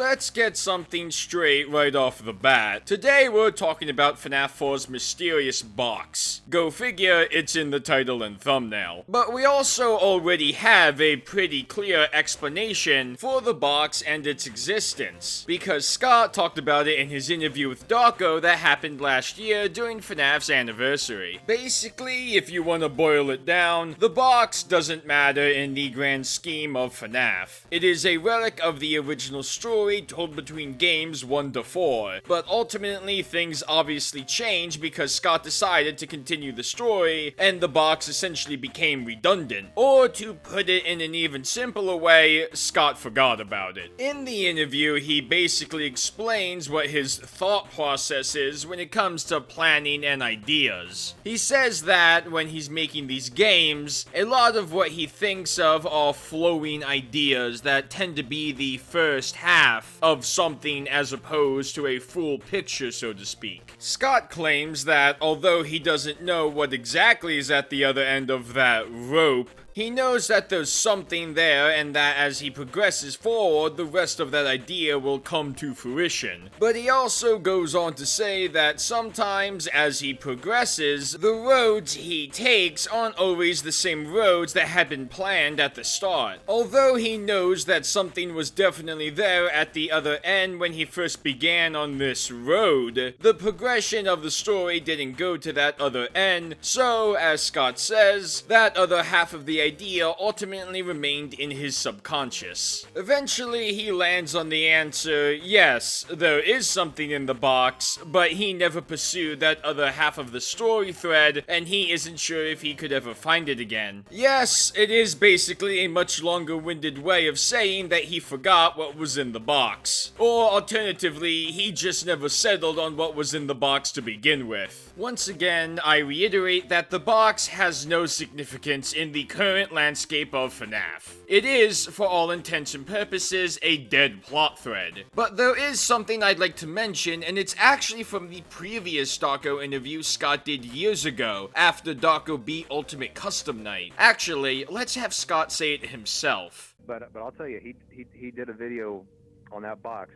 Let's get something straight right off the bat. Today we're talking about FNAF 4's mysterious box. Go figure, it's in the title and thumbnail. But we also already have a pretty clear explanation for the box and its existence, because Scott talked about it in his interview with Darko that happened last year during FNAF's anniversary. Basically, if you want to boil it down, the box doesn't matter in the grand scheme of FNAF. It is a relic of the original story told between games 1 to 4, but ultimately things obviously changed because Scott decided to continue the story, and the box essentially became redundant. Or to put it in an even simpler way, Scott forgot about it. In the interview, he basically explains what his thought process is when it comes to planning and ideas. He says that when he's making these games, a lot of what he thinks of are flowing ideas that tend to be the first half of something as opposed to a full picture, so to speak. Scott claims that although he doesn't know what exactly is at the other end of that rope, he knows that there's something there and that as he progresses forward, the rest of that idea will come to fruition. But he also goes on to say that sometimes as he progresses, the roads he takes aren't always the same roads that had been planned at the start. Although he knows that something was definitely there at the other end when he first began on this road, the progression of the story didn't go to that other end, so as Scott says, that other half of the idea ultimately remained in his subconscious. Eventually, he lands on the answer, yes, there is something in the box, but he never pursued that other half of the story thread, and he isn't sure if he could ever find it again. Yes, it is basically a much longer-winded way of saying that he forgot what was in the box. Or alternatively, he just never settled on what was in the box to begin with. Once again, I reiterate that the box has no significance in the current landscape of FNAF. It is, for all intents and purposes, a dead plot thread. But there is something I'd like to mention, and it's actually from the previous Darko interview Scott did years ago, after Darko beat Ultimate Custom Night. Actually, let's have Scott say it himself. But I'll tell you, he did a video on that box,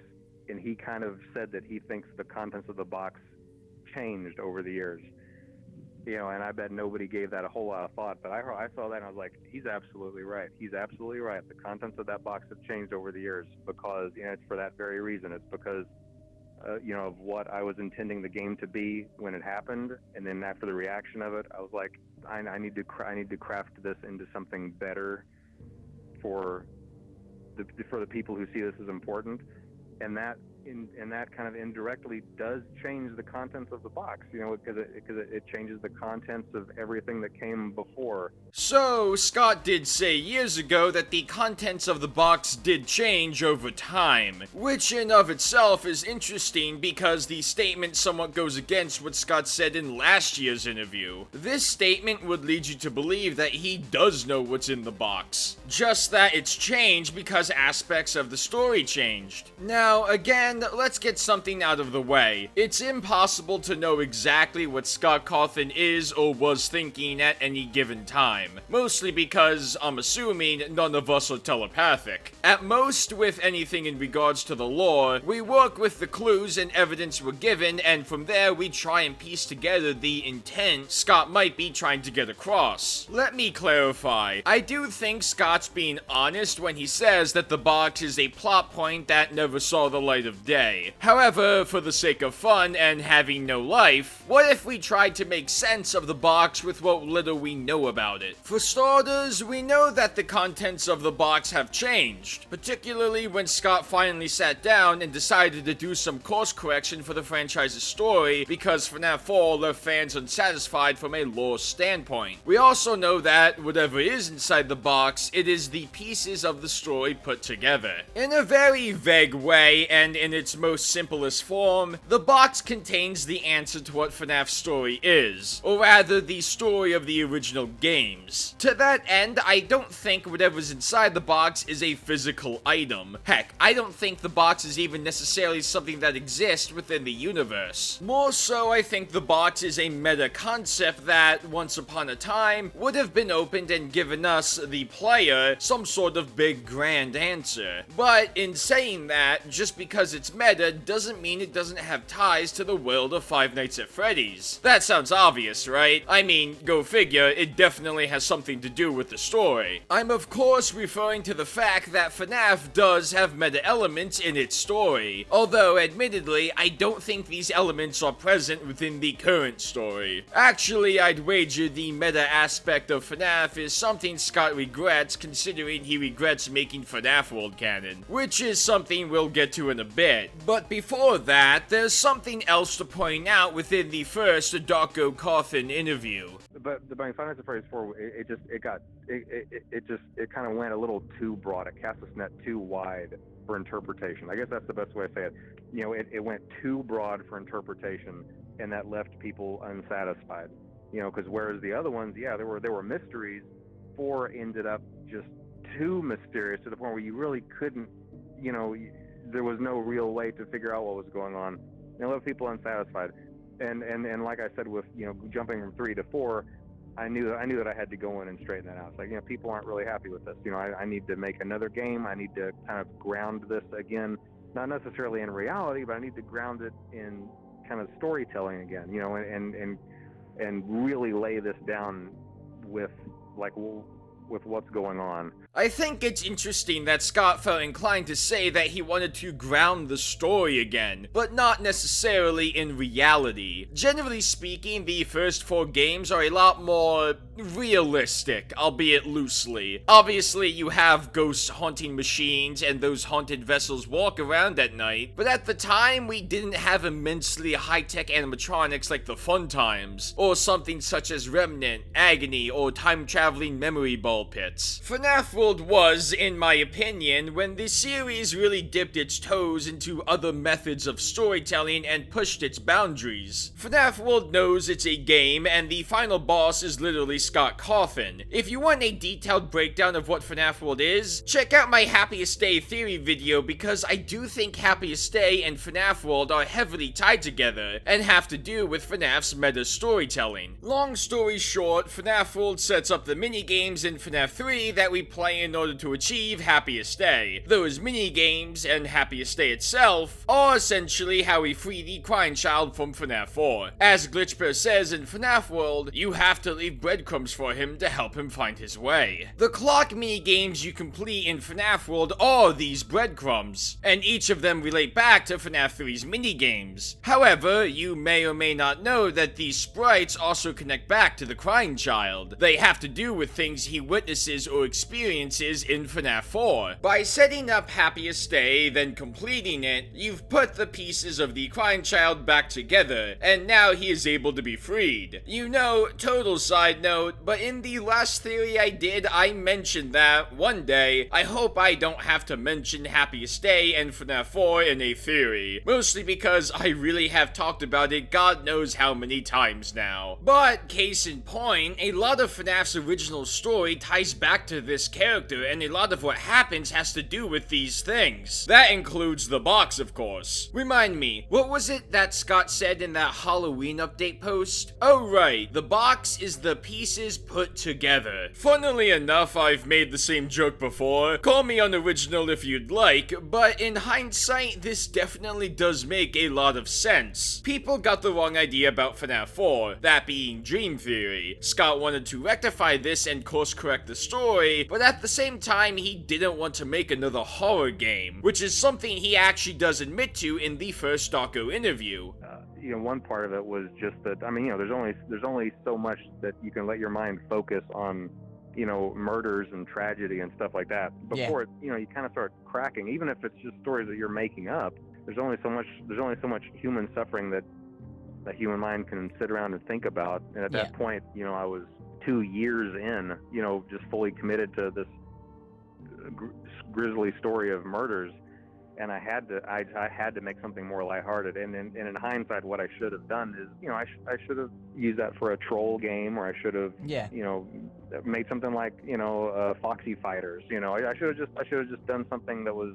and he kind of said that he thinks the contents of the box changed over the years. You know, and I bet nobody gave that a whole lot of thought, but I saw that and I was like, he's absolutely right. He's absolutely right. The contents of that box have changed over the years because, you know, it's for that very reason. It's because, you know, of what I was intending the game to be when it happened, and then after the reaction of it, I was like, I need to craft this into something better for the people who see this as important, and that kind of indirectly does change the contents of the box, you know, because it changes the contents of everything that came before. So, Scott did say years ago that the contents of the box did change over time, which in of itself is interesting because the statement somewhat goes against what Scott said in last year's interview. This statement would lead you to believe that he does know what's in the box, just that it's changed because aspects of the story changed. Now, again, let's get something out of the way. It's impossible to know exactly what Scott Cawthon is or was thinking at any given time, mostly because I'm assuming none of us are telepathic. At most, with anything in regards to the lore, we work with the clues and evidence we're given, and from there we try and piece together the intent Scott might be trying to get across. Let me clarify. I do think Scott's being honest when he says that the box is a plot point that never saw the light of day. However, for the sake of fun and having no life, what if we tried to make sense of the box with what little we know about it? For starters, we know that the contents of the box have changed, particularly when Scott finally sat down and decided to do some course correction for the franchise's story because FNAF 4 left fans unsatisfied from a lore standpoint. We also know that whatever is inside the box, it is the pieces of the story put together. In a very vague way and in in its most simplest form, the box contains the answer to what FNAF's story is, or rather the story of the original games. To that end, I don't think whatever's inside the box is a physical item. Heck, I don't think the box is even necessarily something that exists within the universe. More so, I think the box is a meta concept that, once upon a time, would have been opened and given us, the player, some sort of big grand answer. But in saying that, just because it's meta doesn't mean it doesn't have ties to the world of Five Nights at Freddy's. That sounds obvious, right? I mean, go figure, it definitely has something to do with the story. I'm of course referring to the fact that FNAF does have meta elements in its story, although admittedly, I don't think these elements are present within the current story. Actually, I'd wager the meta aspect of FNAF is something Scott regrets, considering he regrets making FNAF World canon, which is something we'll get to in a bit. But before that, there's something else to point out within the first Darko Cawthon interview. But the Five Nights at Freddy's 4, it kind of went a little too broad. It cast its net too wide for interpretation. I guess that's the best way to say it. You know, it went too broad for interpretation, and that left people unsatisfied. You know, because whereas the other ones, yeah, there were mysteries. 4 ended up just too mysterious to the point where you really couldn't, you know, there was no real way to figure out what was going on. It left people unsatisfied. And like I said, with, you know, jumping from 3 to 4, I knew that I had to go in and straighten that out. It's like, you know, people aren't really happy with this. You know, I need to make another game. I need to kind of ground this again, not necessarily in reality, but I need to ground it in kind of storytelling again. You know, and really lay this down with what's going on. I think it's interesting that Scott felt inclined to say that he wanted to ground the story again, but not necessarily in reality. Generally speaking, the first 4 games are a lot more realistic, albeit loosely. Obviously, you have ghost haunting machines and those haunted vessels walk around at night, but at the time, we didn't have immensely high-tech animatronics like the Fun Times, or something such as Remnant, Agony, or time-traveling memory ball pits. FNAF World was, in my opinion, when the series really dipped its toes into other methods of storytelling and pushed its boundaries. FNAF World knows it's a game, and the final boss is literally Scott Cawthon. If you want a detailed breakdown of what FNAF World is, check out my Happiest Day theory video, because I do think Happiest Day and FNAF World are heavily tied together, and have to do with FNAF's meta storytelling. Long story short, FNAF World sets up the minigames in FNAF 3 that we play in order to achieve Happiest Day. Those mini-games and Happiest Day itself are essentially how we free the crying child from FNAF 4. As Glitchbear says in FNAF World, you have to leave breadcrumbs for him to help him find his way. The clock mini-games you complete in FNAF World are these breadcrumbs, and each of them relate back to FNAF 3's mini-games. However, you may or may not know that these sprites also connect back to the crying child. They have to do with things he witnesses or experiences in FNAF 4. By setting up Happiest Day, then completing it, you've put the pieces of the crying child back together, and now he is able to be freed. You know, total side note, but in the last theory I did, I mentioned that, one day, I hope I don't have to mention Happiest Day and FNAF 4 in a theory. Mostly because I really have talked about it God knows how many times now. But, case in point, a lot of FNAF's original story ties back to this character, and a lot of what happens has to do with these things. That includes the box, of course. Remind me, what was it that Scott said in that Halloween update post? Oh right, the box is the pieces put together. Funnily enough, I've made the same joke before. Call me unoriginal if you'd like, but in hindsight, this definitely does make a lot of sense. People got the wrong idea about FNAF 4, that being Dream Theory. Scott wanted to rectify this and course correct the story, but at the same time, he didn't want to make another horror game, which is something he actually does admit to in the first Darko interview. You know, one part of it was just that, I mean, you know, there's only so much that you can let your mind focus on, you know, murders and tragedy and stuff like that before it, you know, you kind of start cracking. Even if it's just stories that you're making up, there's only so much human suffering that the human mind can sit around and think about. And at that point, you know, I was 2 years in, you know, just fully committed to this grisly story of murders, and I had to make something more lighthearted. And in hindsight, what I should have done is, I should have used that for a troll game, or I should have, made something like, Foxy Fighters. I should have just done something that was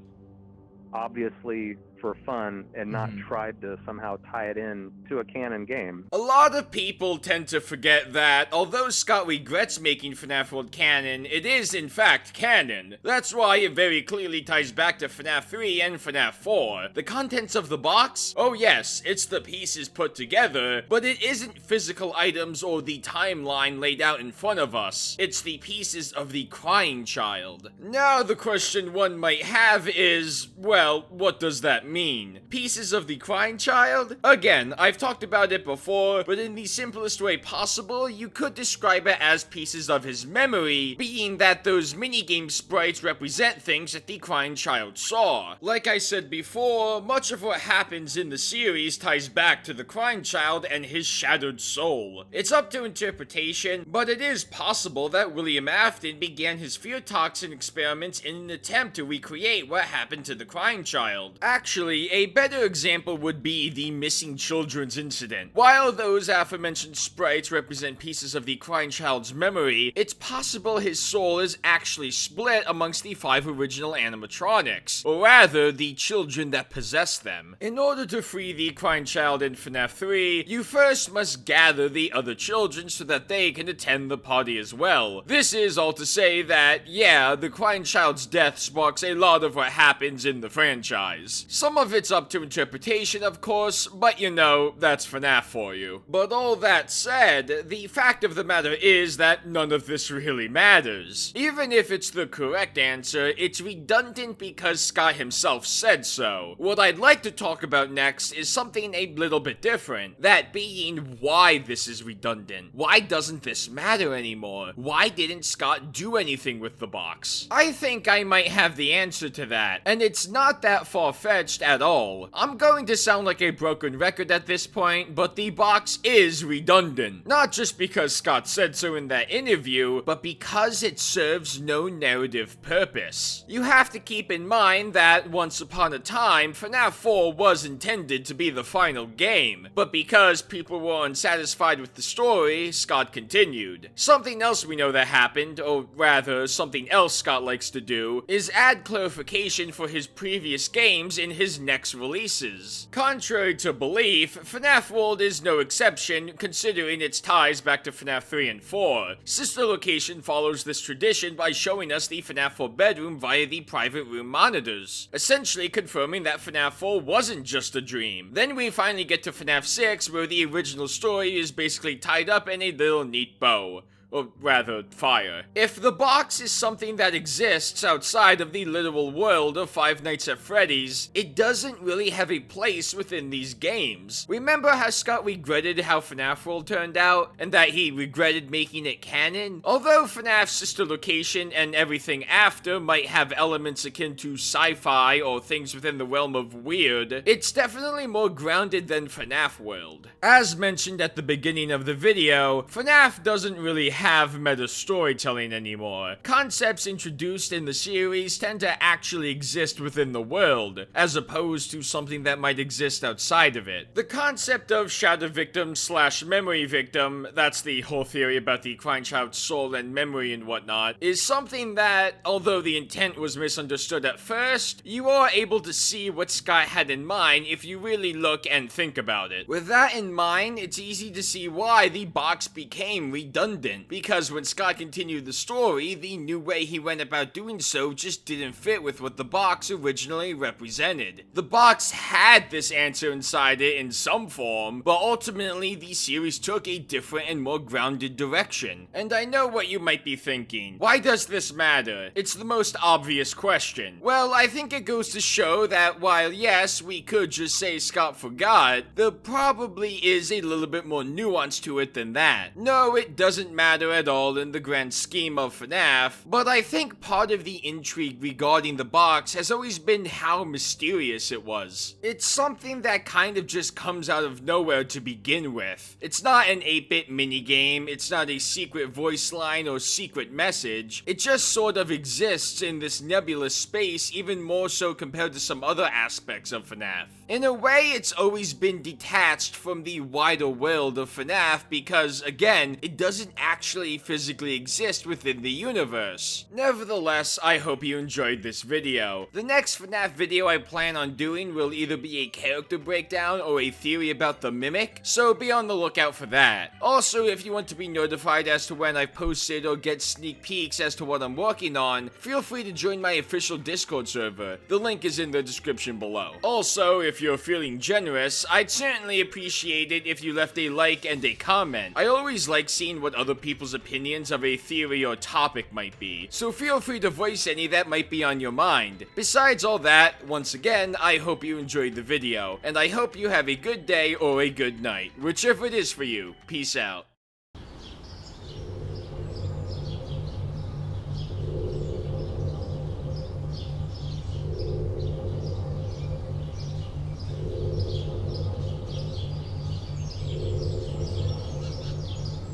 obviously for fun and not tried to somehow tie it in to a canon game. A lot of people tend to forget that, although Scott regrets making FNAF World canon, it is in fact canon. That's why it very clearly ties back to FNAF 3 and FNAF 4. The contents of the box? Oh yes, it's the pieces put together, but it isn't physical items or the timeline laid out in front of us. It's the pieces of the crying child. Now the question one might have is, well, what does that mean? Pieces of the crying child? Again, I've talked about it before, but in the simplest way possible, you could describe it as pieces of his memory, being that those minigame sprites represent things that the crying child saw. Like I said before, much of what happens in the series ties back to the crying child and his shattered soul. It's up to interpretation, but it is possible that William Afton began his fear toxin experiments in an attempt to recreate what happened to the crying child. Actually, a better example would be the missing children's incident. While those aforementioned sprites represent pieces of the crying child's memory, it's possible his soul is actually split amongst the 5 original animatronics, or rather, the children that possess them. In order to free the crying child in FNAF 3, you first must gather the other children so that they can attend the party as well. This is all to say that, yeah, the crying child's death sparks a lot of what happens in the franchise. Some of it's up to interpretation, of course, but that's FNAF for you. But all that said, the fact of the matter is that none of this really matters. Even if it's the correct answer, it's redundant because Scott himself said so. What I'd like to talk about next is something a little bit different, that being why this is redundant. Why doesn't this matter anymore? Why didn't Scott do anything with the box? I think I might have the answer to that, and it's not that far-fetched at all. I'm going to sound like a broken record at this point, but the box is redundant. Not just because Scott said so in that interview, but because it serves no narrative purpose. You have to keep in mind that once upon a time, FNAF 4 was intended to be the final game, but because people were unsatisfied with the story, Scott continued. Something else we know that happened, or rather, something else Scott likes to do, is add clarification for his previous games in his next releases. Contrary to belief, FNAF World is no exception, considering its ties back to FNAF 3 and 4. Sister Location follows this tradition by showing us the FNAF 4 bedroom via the private room monitors, essentially confirming that FNAF 4 wasn't just a dream. Then we finally get to FNAF 6, where the original story is basically tied up in a little neat bow. Or rather, fire. If the box is something that exists outside of the literal world of Five Nights at Freddy's, it doesn't really have a place within these games. Remember how Scott regretted how FNAF World turned out, and that he regretted making it canon? Although FNAF's sister location and everything after might have elements akin to sci-fi or things within the realm of weird, it's definitely more grounded than FNAF World. As mentioned at the beginning of the video, FNAF doesn't really have meta storytelling anymore. Concepts introduced in the series tend to actually exist within the world, as opposed to something that might exist outside of it. The concept of ShatterVictim / memory victim, that's the whole theory about the crying child's soul and memory and whatnot, is something that, although the intent was misunderstood at first, you are able to see what Scott had in mind if you really look and think about it. With that in mind, it's easy to see why the box became redundant, because when Scott continued the story, the new way he went about doing so just didn't fit with what the box originally represented. The box had this answer inside it in some form, but ultimately the series took a different and more grounded direction. And I know what you might be thinking. Why does this matter? It's the most obvious question. Well, I think it goes to show that while yes, we could just say Scott forgot, there probably is a little bit more nuance to it than that. No, it doesn't matter matter at all in the grand scheme of FNAF, but I think part of the intrigue regarding the box has always been how mysterious it was. It's something that kind of just comes out of nowhere to begin with. It's not an 8-bit minigame, it's not a secret voice line or secret message, it just sort of exists in this nebulous space, even more so compared to some other aspects of FNAF. In a way, it's always been detached from the wider world of FNAF because, again, it doesn't actually physically exist within the universe. Nevertheless, I hope you enjoyed this video. The next FNAF video I plan on doing will either be a character breakdown or a theory about the Mimic, so be on the lookout for that. Also, if you want to be notified as to when I've posted or get sneak peeks as to what I'm working on, feel free to join my official Discord server. The link is in the description below. Also, if you're feeling generous, I'd certainly appreciate it if you left a like and a comment. I always like seeing what other people's opinions of a theory or topic might be, so feel free to voice any that might be on your mind. Besides all that, once again, I hope you enjoyed the video, and I hope you have a good day or a good night, whichever it is for you. Peace out.